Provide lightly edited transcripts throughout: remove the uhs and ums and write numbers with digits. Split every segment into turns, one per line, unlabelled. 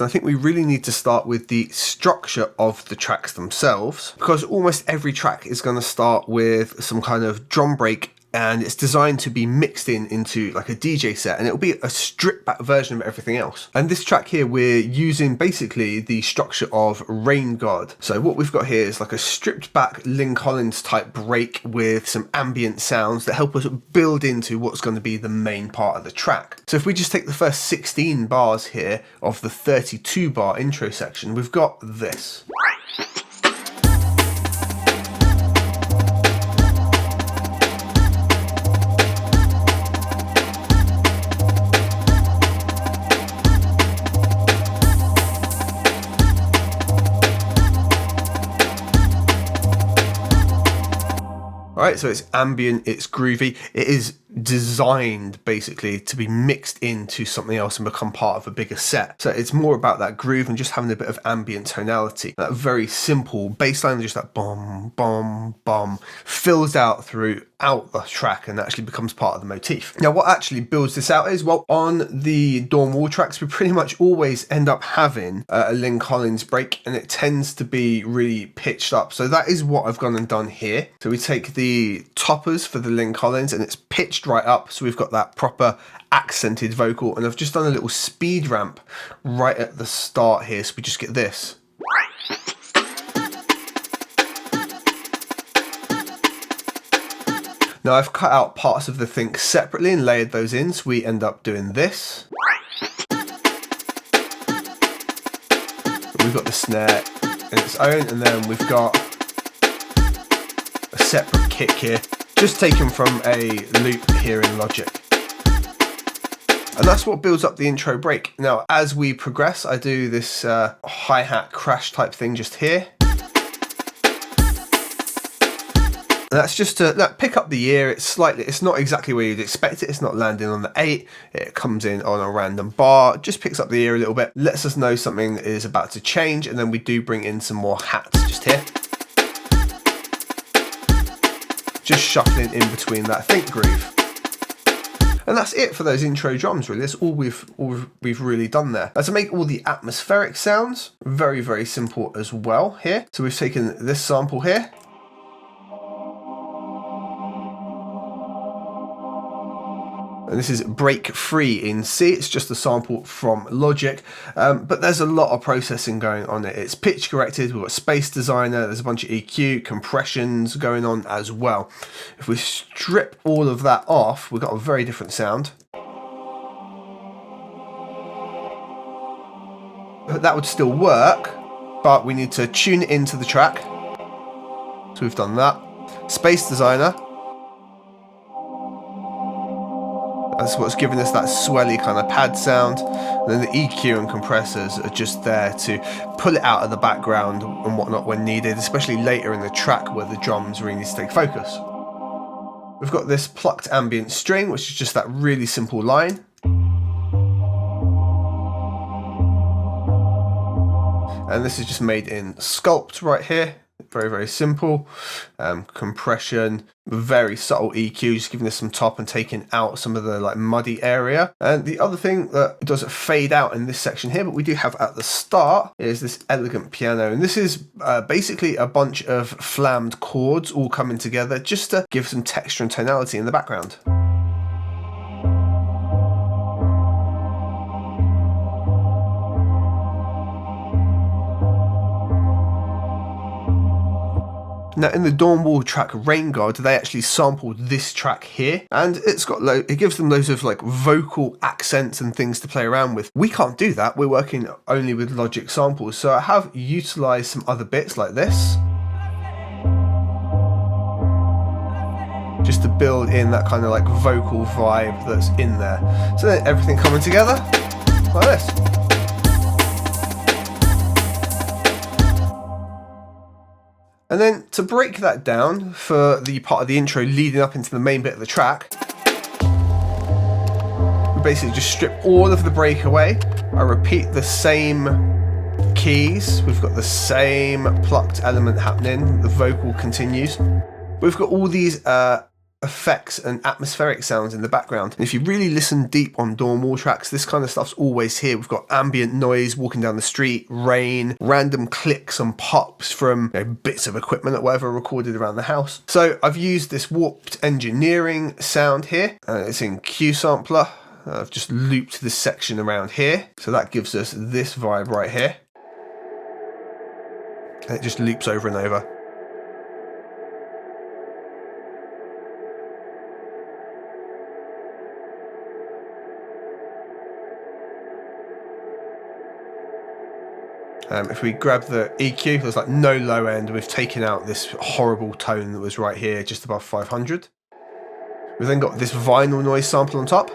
and I think we really need to start with the structure of the tracks themselves, because almost every track is going to start with some kind of drum break, and it's designed to be mixed into like a DJ set, and it'll be a stripped back version of everything else. And this track here, we're using basically the structure of Rain God. So what we've got here is like a stripped back Lyn Collins type break with some ambient sounds that help us build into what's going to be the main part of the track. So if we just take the first 16 bars here of the 32 bar intro section, we've got this. Alright, so it's ambient, it's groovy, it is designed basically to be mixed into something else and become part of a bigger set. So it's more about that groove and just having a bit of ambient tonality. That very simple bass line, just that bum, bum, bum, fills out throughout the track and actually becomes part of the motif. Now what actually builds this out is, well, on the Dawn Wall tracks, we pretty much always end up having a Lyn Collins break, and it tends to be really pitched up. So that is what I've gone and done here. So we take the toppers for the Lyn Collins and it's pitched right up, so we've got that proper accented vocal, and I've just done a little speed ramp right at the start here, so we just get this. Now I've cut out parts of the thing separately and layered those in, so we end up doing this. We've got the snare in its own, and then we've got a separate kick here, just taken from a loop here in Logic. And that's what builds up the intro break. Now, as we progress, I do this hi-hat crash type thing just here. And that's just to pick up the ear. It's not exactly where you'd expect it. It's not landing on the 8. It comes in on a random bar, just picks up the ear a little bit, lets us know something is about to change, and then we do bring in some more hats just here. Just shuffling in between that think groove. And that's it for those intro drums, really. That's all we've really done there. Now, to make all the atmospheric sounds, very, very simple as well here. So we've taken this sample here. And this is break 3 in C. It's just a sample from Logic, but there's a lot of processing going on it. It's pitch corrected, we've got space designer, there's a bunch of EQ, compressions going on as well. If we strip all of that off, we've got a very different sound. That would still work, but we need to tune it into the track. So we've done that. Space designer. That's what's giving us that swelly kind of pad sound. And then the EQ and compressors are just there to pull it out of the background and whatnot when needed, especially later in the track where the drums really need to take focus. We've got this plucked ambient string, which is just that really simple line. And this is just made in Sculpt right here. Very, very simple. Compression, very subtle EQ, just giving us some top and taking out some of the like muddy area. And the other thing that does fade out in this section here, but we do have at the start, is this elegant piano. And this is basically a bunch of flammed chords all coming together just to give some texture and tonality in the background. Now in the Dawn Wall track Rain God, they actually sampled this track here, and it gives them loads of like vocal accents and things to play around with. We can't do that, we're working only with Logic samples, so I have utilised some other bits like this, just to build in that kind of like vocal vibe that's in there. So then everything coming together like this. And then to break that down for the part of the intro leading up into the main bit of the track, we basically just strip all of the break away. I repeat the same keys. We've got the same plucked element happening. The vocal continues. We've got all these effects and atmospheric sounds in the background. And if you really listen deep on Dawn Wall tracks, this kind of stuff's always here. We've got ambient noise, walking down the street, rain, random clicks and pops from bits of equipment or whatever recorded around the house. So I've used this warped engineering sound here. It's in Q Sampler. I've just looped this section around here. So that gives us this vibe right here. And it just loops over and over. If we grab the EQ, there's like no low end. We've taken out this horrible tone that was right here, just above 500. We've then got this vinyl noise sample on top.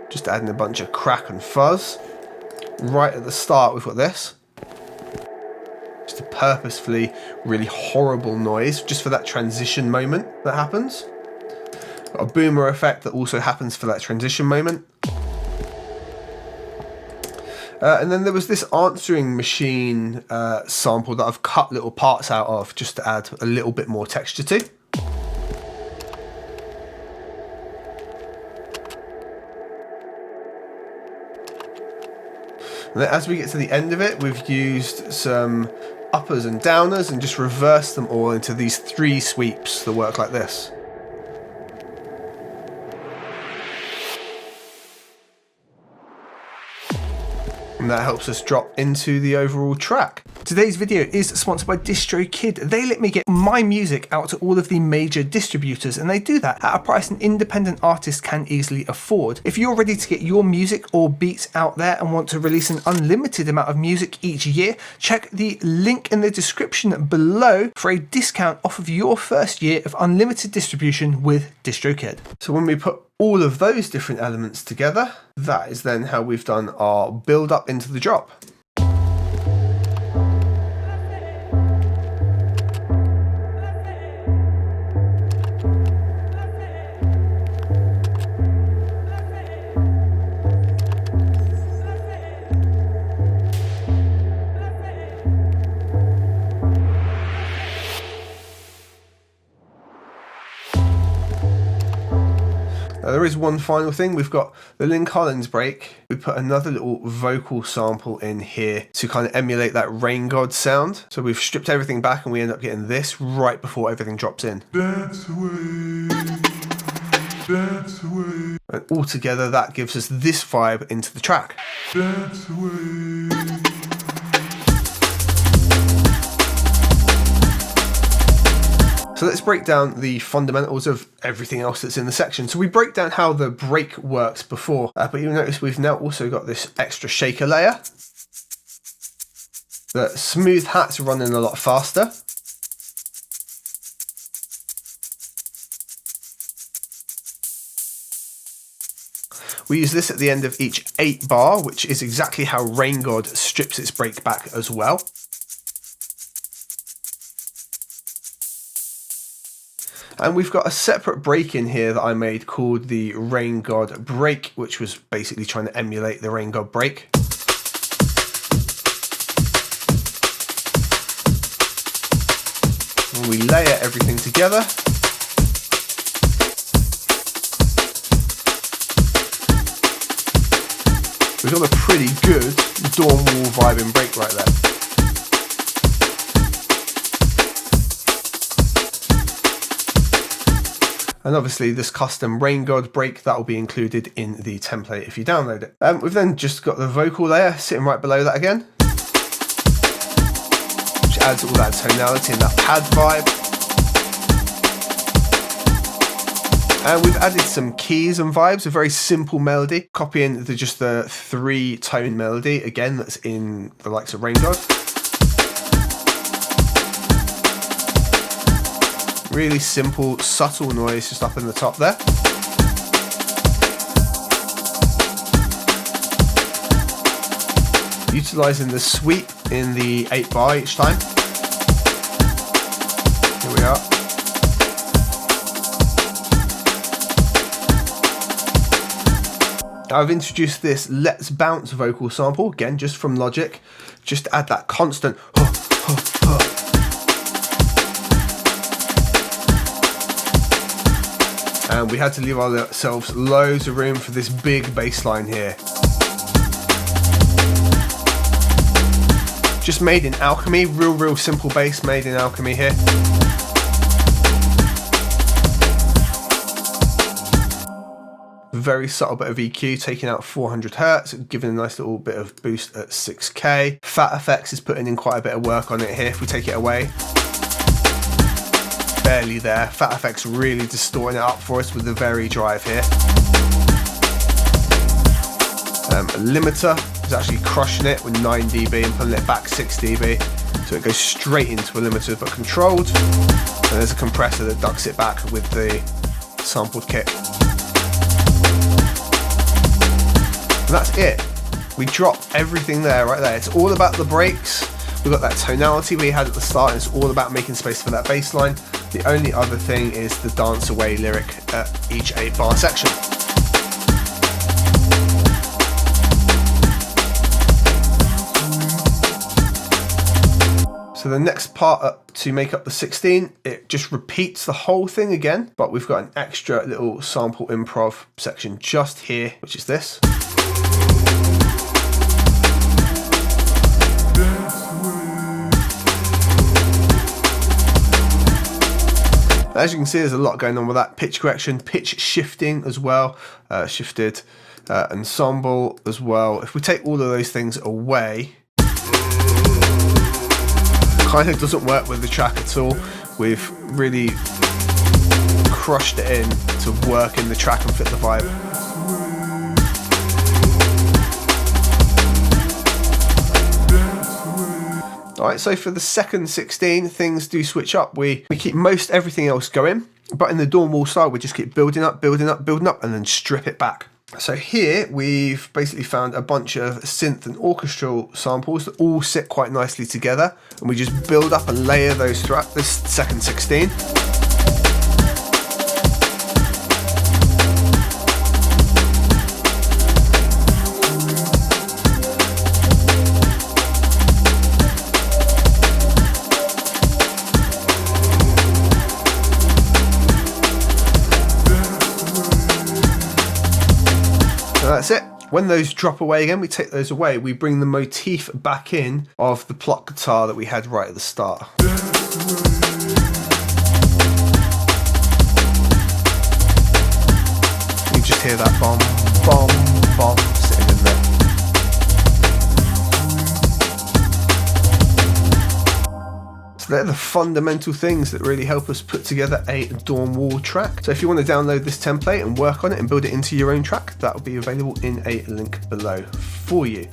Just adding a bunch of crack and fuzz. Right at the start, we've got this. Just a purposefully really horrible noise, just for that transition moment that happens. Got a boomer effect that also happens for that transition moment. And then there was this answering machine sample that I've cut little parts out of just to add a little bit more texture to. And then as we get to the end of it, we've used some uppers and downers and just reversed them all into these 3 sweeps that work like this. And that helps us drop into the overall track. Today's video is sponsored by DistroKid. They let me get my music out to all of the major distributors, and they do that at a price an independent artist can easily afford. If you're ready to get your music or beats out there and want to release an unlimited amount of music each year, check the link in the description below for a discount off of your first year of unlimited distribution with DistroKid. So when we put all of those different elements together, that is then how we've done our build up into the drop. There is one final thing. We've got the Lynn Collins break. We put another little vocal sample in here to kind of emulate that Rain God sound. So we've stripped everything back and we end up getting this right before everything drops in. Dance away, dance away. And all together that gives us this vibe into the track. Dance away. So let's break down the fundamentals of everything else that's in the section. So we break down how the break works before, but you'll notice we've now also got this extra shaker layer. The smooth hats are running a lot faster. We use this at the end of each 8 bar, which is exactly how Rain God strips its break back as well. And we've got a separate break in here that I made called the Rain God break, which was basically trying to emulate the Rain God break. And we layer everything together. We've got a pretty good Dawn Wall vibing break right there. And obviously this custom Rain God break, that will be included in the template if you download it. We've then just got the vocal layer sitting right below that again, which adds all that tonality and that pad vibe. And we've added some keys and vibes, a very simple melody, copying just the 3-tone melody, again, that's in the likes of Rain God. Really simple, subtle noise just up in the top there. Utilising the sweep in the 8 bar each time. Here we are. I've introduced this Let's Bounce vocal sample, again, just from Logic, just to add that constant and we had to leave ourselves loads of room for this big bass line here. Just made in Alchemy, real simple bass made in Alchemy here. Very subtle bit of EQ, taking out 400 Hertz, giving a nice little bit of boost at 6K. Fat Effects is putting in quite a bit of work on it here. If we take it away, barely there. Fat Effects really distorting it up for us with the very drive here. Limiter is actually crushing it with 9 dB and pulling it back 6 dB. So it goes straight into a limiter but controlled. And there's a compressor that ducks it back with the sampled kick. And that's it. We dropped everything there, right there. It's all about the breaks. We've got that tonality we had at the start, and it's all about making space for that bass line. The only other thing is the dance away lyric at each 8-bar section. So the next part up to make up the 16, it just repeats the whole thing again, but we've got an extra little sample improv section just here, which is this. As you can see, there's a lot going on with that. Pitch correction, pitch shifting as well, shifted ensemble as well. If we take all of those things away, kind of doesn't work with the track at all. We've really crushed it in to work in the track and fit the vibe. Alright, so for the second 16, things do switch up. We keep most everything else going, but in the Dawn Wall style, we just keep building up, and then strip it back. So here, we've basically found a bunch of synth and orchestral samples that all sit quite nicely together, and we just build up and layer those throughout this second 16. That's it. When those drop away again, we take those away. We bring the motif back in of the pluck guitar that we had right at the start. You just hear that bomb, bomb, bomb sitting in there. So they're the fundamental things that really help us put together a Dawn Wall track. So if you want to download this template and work on it and build it into your own track, that will be available in a link below for you.